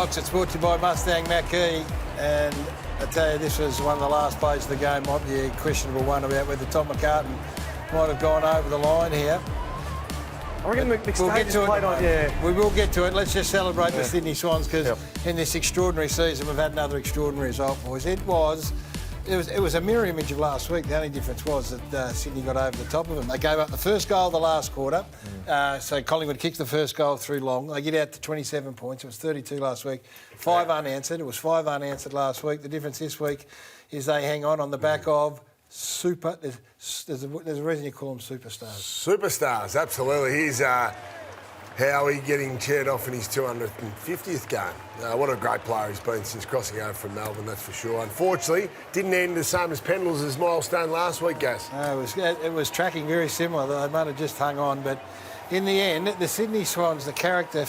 Box. It's brought to you by Mustang Mackie. And I tell you, this was one of the last plays of the game. Might be a questionable one about whether Tom McCartan might have gone over the line here. We'll get to it. We will get to it. Let's just celebrate the Sydney Swans because in this extraordinary season, we've had another extraordinary result, boys. It was a mirror image of last week. The only difference was that Sydney got over the top of them. They gave up the first goal of the last quarter. So Collingwood kicked the first goal through long. They get out to 27 points. It was 32 last week. 5 unanswered. It was 5 unanswered last week. The difference this week is they hang on the back of super. There's a reason you call them superstars. Superstars, absolutely. Here's Howie getting chaired off in his 250th game. What a great player he's been since crossing over from Melbourne, that's for sure. Unfortunately, didn't end the same as Pendles as Milestone last week, Gas. It was tracking very similar. They might have just hung on, but in the end, the Sydney Swans, the character,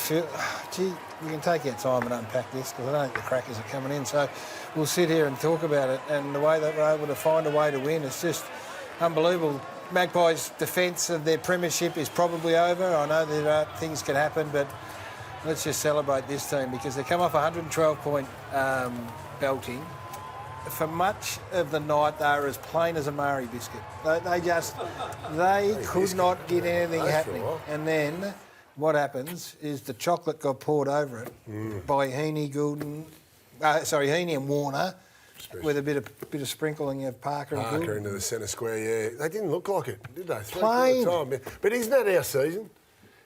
gee, we can take our time and unpack this because I don't think the crackers are coming in. So we'll sit here and talk about it. And the way that we're able to find a way to win, it's just unbelievable. Magpies' defence of their premiership is probably over. I know there things can happen, but let's just celebrate this team because they come off a 112-point belting. For much of the night, they were as plain as a Murray biscuit. They could not get anything happening. And then what happens is the chocolate got poured over it by Heaney, Heaney and Warner. With a bit of sprinkling of Parker and Gould. Into the centre square, yeah. They didn't look like it, did they? Plain. Time, yeah. But isn't that our season?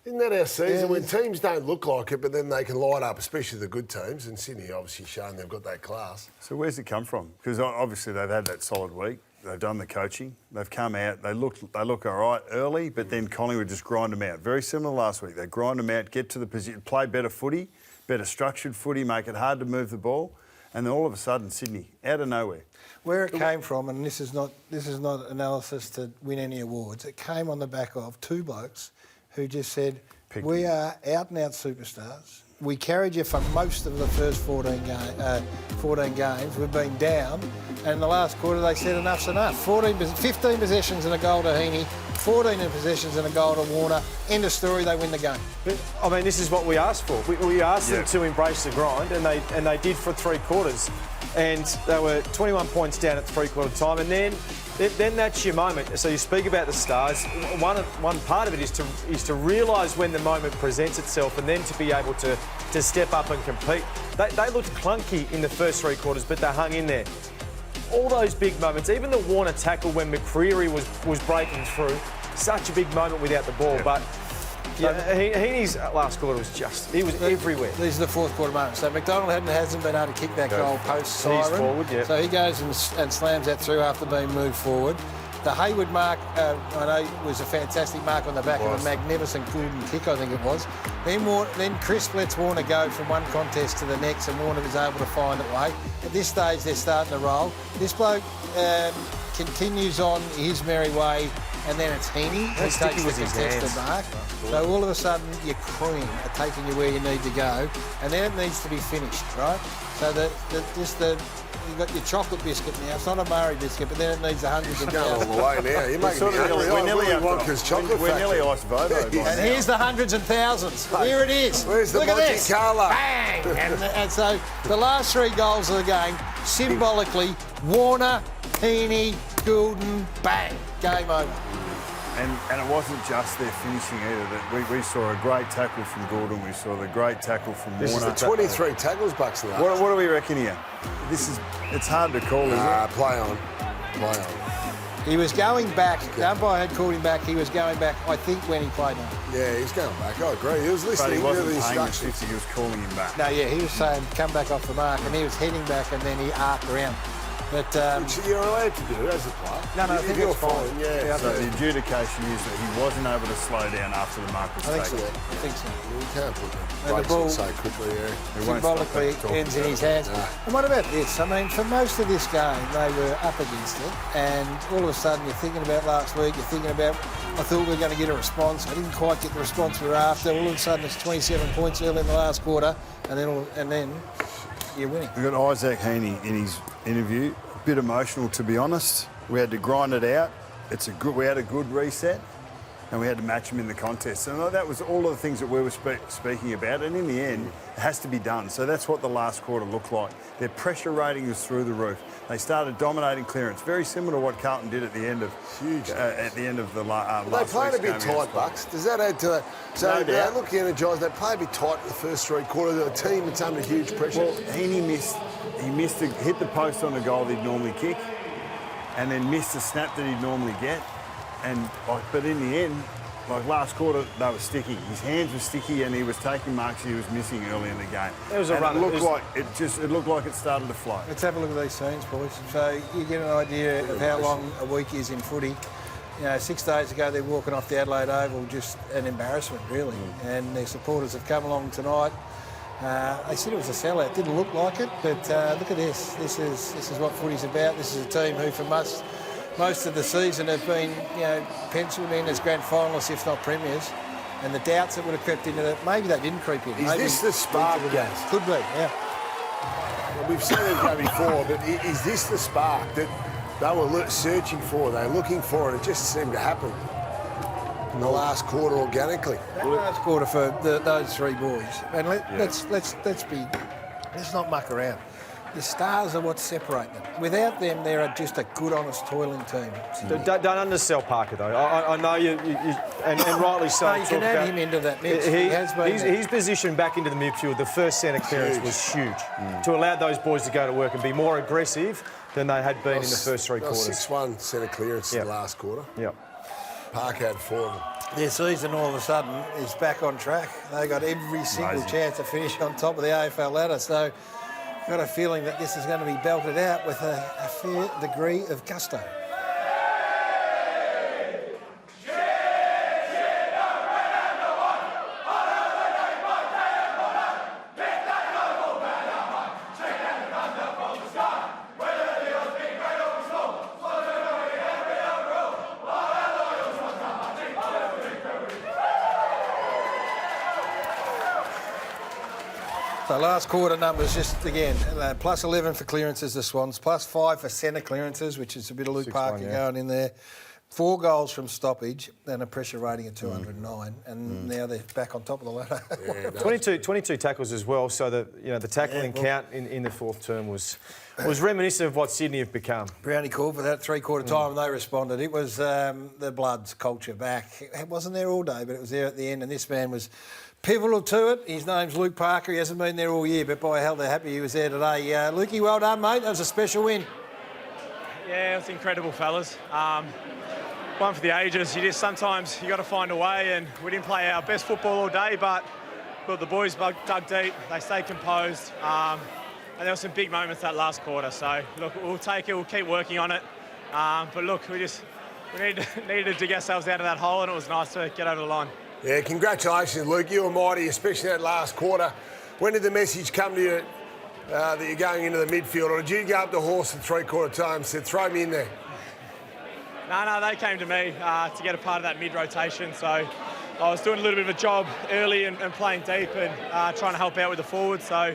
Isn't that our season? When teams don't look like it, but then they can light up, especially the good teams. And Sydney obviously shown they've got that class. So where's it come from? Because obviously they've had that solid week. They've done the coaching. They've come out. They look all right early, but then Collingwood just grind them out. Very similar last week. They grind them out, get to the position, play better footy, better structured footy, make it hard to move the ball. And then all of a sudden, Sydney, out of nowhere. Where it came from, and this is not analysis to win any awards, it came on the back of 2 blokes who just said, we are out-and-out superstars. We carried you for most of the first 14 games. We've been down. And in the last quarter, they said enough's enough. 15 possessions and a goal to Heaney, 14 possessions and a goal to Warner. End of story, they win the game. I mean, this is what we asked for. We asked them to embrace the grind, and they did for 3 quarters. And they were 21 points down at 3-quarter time. And then that's your moment. So you speak about the stars. One part of it is to realise when the moment presents itself and then to be able to step up and compete. They looked clunky in the first 3 quarters, but they hung in there. All those big moments, even the Warner tackle when McCreery was breaking through, such a big moment without the ball. But Heaney's last quarter was he was everywhere. These are the 4th quarter moments. So McDonald hasn't been able to kick that goal post siren. He's forward, So he goes and slams that through after being moved forward. The Hayward mark, I know, was a fantastic mark on the back of a magnificent golden kick, I think it was. Then Chris lets Warner go from one contest to the next, and Warner was able to find a way. At this stage, they're starting to roll. This bloke continues on his merry way, and then it's Heaney who takes the contested mark. So all of a sudden, your cream are taking you where you need to go, and then it needs to be finished, right? So you've got your chocolate biscuit now. It's not a Murray biscuit, but then it needs 100s of going all the way now. You're making We're nearly ice Vodo. And here's the hundreds and thousands. Here it is. Where's the Look at this. Carlo? Bang! and so the last 3 goals of the game, symbolically, Warner, Heaney, Goulden, bang, game over. And it wasn't just their finishing either. We saw a great tackle from Gordon. We saw the great tackle from Warner. This is the 23 tackles, Bucks. What do we reckon here? It's hard to call, isn't it? Play on. He was going back. The umpire had called him back. He was going back, I think, when he played on. Yeah, he's going back. I agree. He was listening to the instructions. He was calling him back. No, yeah, he was saying, come back off the mark, and he was heading back, and then he arced around. But which you're allowed to do as a player. No, I think it's fine. Yeah. So the adjudication is that he wasn't able to slow down after the mark was taken. I think so. You can't put the brakes on so quickly, symbolically ends in his hands. And what about this? I mean, for most of this game, they were up against it, and all of a sudden you're thinking about last week, you're thinking about, I thought we were going to get a response. I didn't quite get the response we were after. All of a sudden it's 27 points early in the last quarter, and then you're winning. We've got Isaac Heaney in his interview. Bit emotional, to be honest. We had to grind it out. We had a good reset. and we had to match them in the contest. And that was all of the things that we were speaking about. And in the end, it has to be done. So that's what the last quarter looked like. Their pressure rating was through the roof. They started dominating clearance, very similar to what Carlton did at the end of the last They played a bit week's tight, game. Bucks. Does that add to that? So No they doubt. look energised. They play a bit tight in the first three quarters. A team that's under huge pressure. Well, Heaney hit the post on the goal that he'd normally kick, and then missed the snap that he'd normally get. But in the end, last quarter, they were sticky. His hands were sticky, and he was taking marks he was missing early in the game. It was a run. It looked like it started to flow. Let's have a look at these scenes, boys. So you get an idea of how long a week is in footy. 6 days ago they're walking off the Adelaide Oval, just an embarrassment, really. And their supporters have come along tonight. They said it was a sellout. Didn't look like it, but look at this. This is what footy's about. This is a team who, for most of the season, have been penciled in as grand finalists, if not premiers. And the doubts that would have crept into that, maybe they didn't creep in. Is this the spark, guys? Could be, yeah. Well, we've seen it go before, but is this the spark that they were searching for? They were looking for it. It just seemed to happen in the last quarter organically. That last quarter for those three boys. And let's not muck around. The stars are what separate them. Without them, they're just a good, honest, toiling team. Don't undersell Parker, though. I know you and rightly so. No, you can add him into that mix. His position back into the midfield, the first centre clearance was huge. To allow those boys to go to work and be more aggressive than they had been in the first three quarters. 6-1 centre clearance in the last quarter. Yep. Parker had 4 of them. Their season, all of a sudden, is back on track. They got every single chance to finish on top of the AFL ladder. So I've got a feeling that this is going to be belted out with a fair degree of gusto. So last quarter numbers, just again, plus 11 for clearances, the Swans, plus 5 for centre clearances, which is a bit of Luke Parker going in there. 4 goals from stoppage and a pressure rating of 209, and now they're back on top of the ladder. 22 tackles as well. So the tackling count in the fourth term was reminiscent of what Sydney have become. Brownie called for that 3/4 time, and they responded. It was the Bloods culture back. It wasn't there all day, but it was there at the end, and this man was pivotal to it. His name's Luke Parker. He hasn't been there all year, but by hell, they're happy he was there today. Lukey, well done, mate. That was a special win. Yeah, it was incredible, fellas. One for the ages. Sometimes you got to find a way, and we didn't play our best football all day, but look, the boys dug deep. They stayed composed, and there were some big moments that last quarter. So look, we'll take it. We'll keep working on it. But look, we needed to dig ourselves out of that hole, and it was nice to get over the line. Yeah, congratulations, Luke. You were mighty, especially that last quarter. When did the message come to you that you're going into the midfield, or did you go up the horse at 3/4 time and said, throw me in there? No, they came to me to get a part of that mid-rotation. So I was doing a little bit of a job early and playing deep and trying to help out with the forwards. So,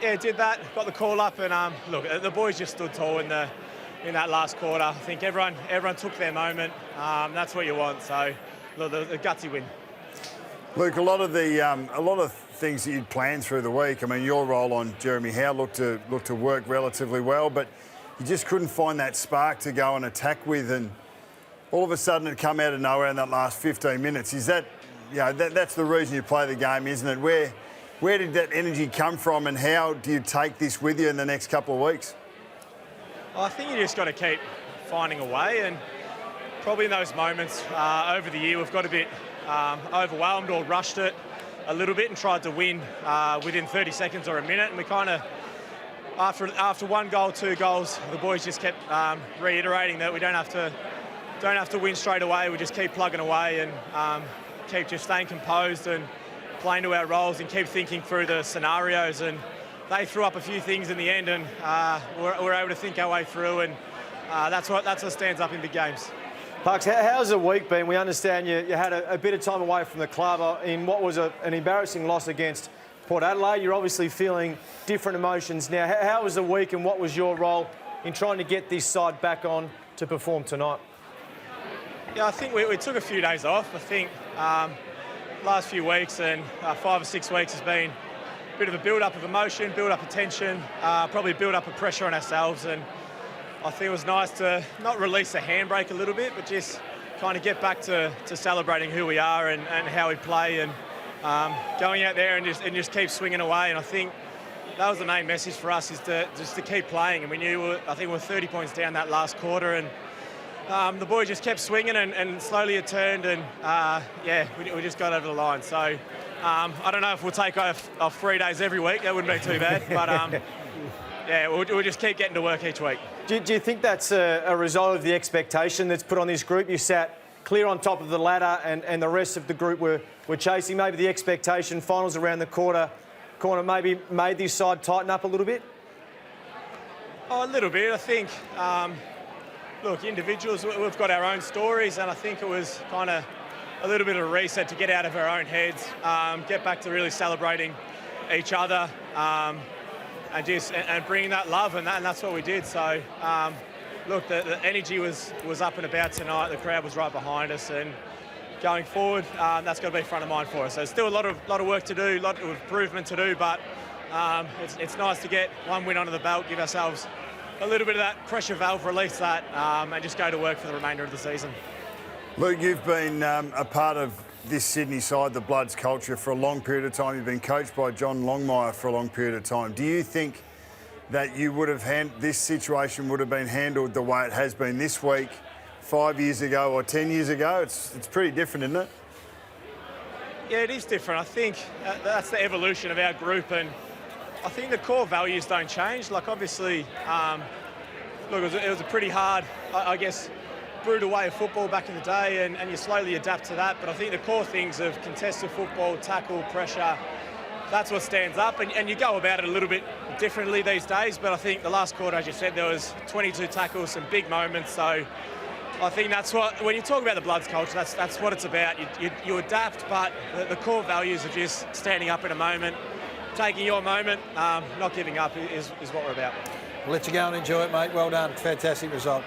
did that, got the call up, and look, the boys just stood tall in that last quarter. I think everyone took their moment. That's what you want. So, look, the gutsy win. Luke, a lot of things that you'd planned through the week. I mean, your role on Jeremy Howe looked to work relatively well, but you just couldn't find that spark to go and attack with, and all of a sudden it come out of nowhere in that last 15 minutes. Is that, that's the reason you play the game, isn't it? Where did that energy come from, and how do you take this with you in the next couple of weeks? Well, I think you just got to keep finding a way, and probably in those moments over the year we've got a bit overwhelmed or rushed it a little bit and tried to win within 30 seconds or a minute, and we kind of, after 1 goal, 2 goals, the boys just kept reiterating that we don't have to win straight away. We just keep plugging away and keep just staying composed and playing to our roles and keep thinking through the scenarios. And they threw up a few things in the end, and we're able to think our way through, and that's what stands up in big games. Parks, how's the week been? We understand you had a bit of time away from the club in what was an embarrassing loss against Port Adelaide. You're obviously feeling different emotions now. How was the week, and what was your role in trying to get this side back on to perform tonight? Yeah, I think we took a few days off. I think last few weeks and 5 or 6 weeks has been a bit of a build-up of emotion, build-up of tension, probably build-up of pressure on ourselves. And I think it was nice to not release the handbrake a little bit, but just kind of get back to celebrating who we are and how we play, and going out there and just keep swinging away. And I think that was the main message for us, is to keep playing. And we knew, I think we were 30 points down that last quarter, and the boys just kept swinging, and slowly it turned, and we just got over the line. So I don't know if we'll take off 3 days every week. That wouldn't be too bad, but we'll just keep getting to work each week. Do you think that's a result of the expectation that's put on this group? You sat clear on top of the ladder, and the rest of the group were chasing. Maybe the expectation, finals around the corner maybe made this side tighten up a little bit? Oh, a little bit. I think, look, individuals, we've got our own stories, and I think it was kind of a little bit of a reset to get out of our own heads, get back to really celebrating each other, and bringing that love, and that's what we did. So, look, the energy was up and about tonight. The crowd was right behind us, and going forward, that's got to be front of mind for us. So there's still a lot of work to do, a lot of improvement to do, but it's nice to get one win under the belt, give ourselves a little bit of that pressure valve, release that, and just go to work for the remainder of the season. Luke, you've been a part of this Sydney side, the Bloods culture, for a long period of time. You've been coached by John Longmire for a long period of time. Do you think that you would have this situation would have been handled the way it has been this week 5 years ago or 10 years ago? It's pretty different, isn't it? Yeah, it is different. I think that's the evolution of our group, and I think the core values don't change. Like, obviously, look, it was a pretty hard, I guess, brutal way of football back in the day, and you slowly adapt to that. But I think the core things of contested football, tackle, pressure, that's what stands up, and you go about it a little bit differently these days. But I think the last quarter, as you said, there was 22 tackles, some big moments. So I think that's what, when you talk about the Bloods culture, that's what it's about. You adapt, but the core values of just standing up in a moment, taking your moment, not giving up is what we're about. We'll let you go and enjoy it, mate. Well done. Fantastic result.